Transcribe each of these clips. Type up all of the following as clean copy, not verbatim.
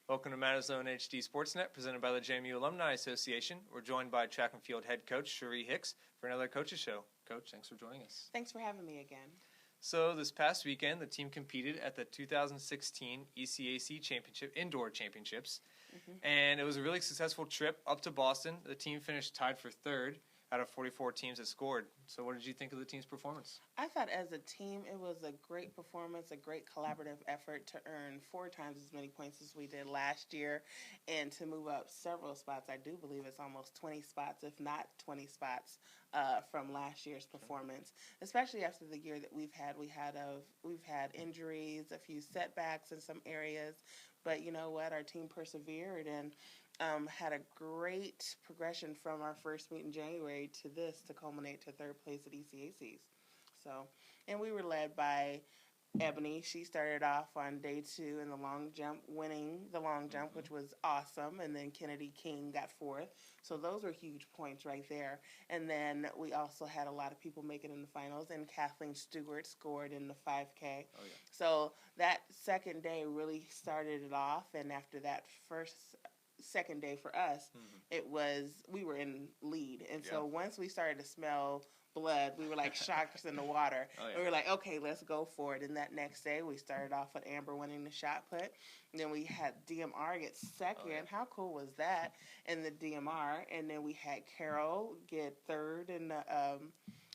Welcome to Madison HD Sportsnet, presented by the JMU Alumni Association. We're joined by track and field head coach Chereé Hicks for another Coaches Show. Coach, thanks for joining us. Thanks for having me again. So this past weekend, the team competed at the 2016 ECAC Indoor Championships, and it was a really successful trip up to Boston. The team finished tied for third out of 44 teams that scored. So what did you think of the team's performance? I thought as a team it was a great performance, a great collaborative effort to earn 4 times as many points as we did last year and to move up several spots. I do believe it's almost 20 spots, if not 20 spots, from last year's performance, especially after the year that we've had. We've had injuries, a few setbacks in some areas, but you know what? Our team persevered and had a great progression from our first meet in January to this to culminate to third place at ECACs. So, and we were led by Ebony. She started off on day 2 in the long jump, winning the long jump, which was awesome. And then Kennedy King got 4th. So those were huge points right there. And then we also had a lot of people make it in the finals, and Kathleen Stewart scored in the 5K. Oh, yeah. So that second day really started it off. And after that second day for us, we were in lead. And so once we started to smell blood, we were like sharks in the water. Oh, yeah. And we were like, okay, let's go for it. And that next day, we started off with Amber winning the shot put. And then we had DMR get second. Oh, yeah. How cool was that in the DMR? And then we had Carol get third in the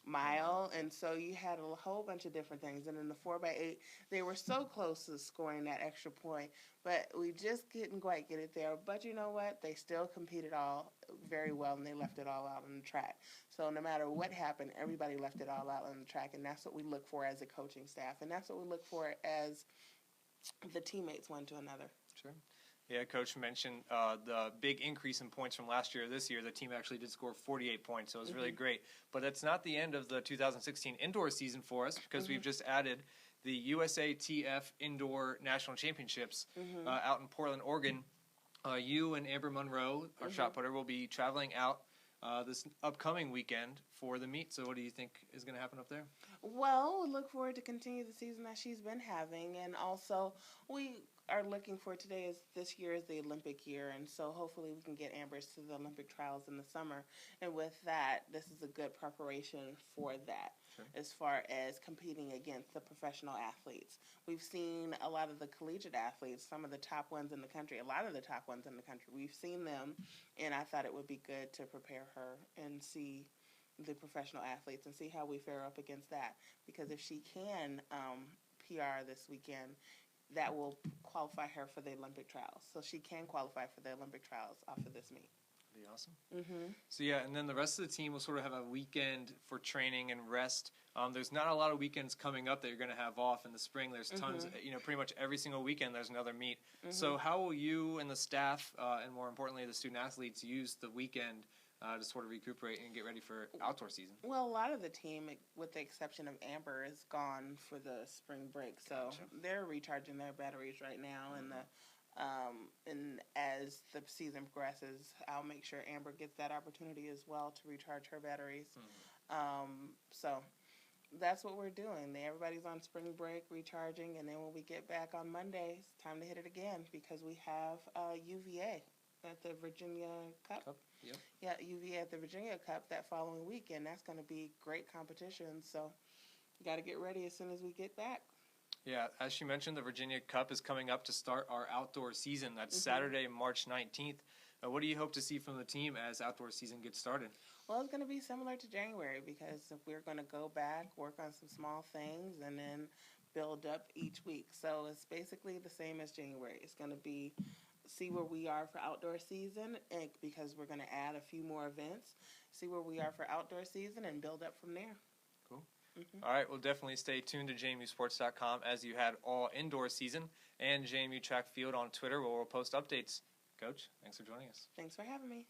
mile. And so you had a whole bunch of different things. And in the 4x8, they were so close to scoring that extra point, but we just couldn't quite get it there. But you know what? They still competed all very well, and they left it all out on the track. So no matter what happened, everybody left it all out on the track, and that's what we look for as a coaching staff, and that's what we look for as the teammates one to another. Sure. Yeah, Coach mentioned the big increase in points from last year. This year, the team actually did score 48 points, so it was really great. But that's not the end of the 2016 indoor season for us, because we've just added the USATF Indoor National Championships out in Portland, Oregon. You and Amber Monroe, our shot putter, will be traveling out this upcoming weekend for the meet. So what do you think is going to happen up there? Well, we look forward to continue the season that she's been having, and also we are looking for this year is the Olympic year, and so hopefully we can get Amber's to the Olympic trials in the summer. And with that, this is a good preparation for that. Sure. As far as competing against the professional athletes. We've seen a lot of the collegiate athletes, some of the top ones in the country, a lot of the top ones in the country. We've seen them, and I thought it would be good to prepare her and see the professional athletes and see how we fare up against that. Because if she can PR this weekend, that will qualify her for the Olympic trials. So she can qualify for the Olympic trials off of this meet. Be awesome. So yeah, and then the rest of the team will sort of have a weekend for training and rest. There's not a lot of weekends coming up that you're going to have off in the spring. There's tons, pretty much every single weekend there's another meet. So how will you and the staff, and more importantly the student athletes, use the weekend to sort of recuperate and get ready for outdoor season? Well, a lot of the team, with the exception of Amber, is gone for the spring break. So they're recharging their batteries right now, and as the season progresses, I'll make sure Amber gets that opportunity as well to recharge her batteries. So that's what we're doing. Everybody's on spring break, recharging, and then when we get back on Monday, it's time to hit it again because we have UVA at the Virginia Cup. Yep. Yeah, UVA at the Virginia Cup that following weekend. That's going to be great competition, so you got to get ready as soon as we get back. Yeah, as she mentioned, the Virginia Cup is coming up to start our outdoor season. That's Saturday, March 19th. What do you hope to see from the team as outdoor season gets started? Well, it's going to be similar to January because we're going to go back, work on some small things, and then build up each week. So it's basically the same as January. It's going to be see where we are for outdoor season, and because we're going to add a few more events, see where we are for outdoor season, and build up from there. Cool. All right, well, definitely stay tuned to JMUsports.com as you had all indoor season, and JMU Track Field on Twitter where we'll post updates. Coach, thanks for joining us. Thanks for having me.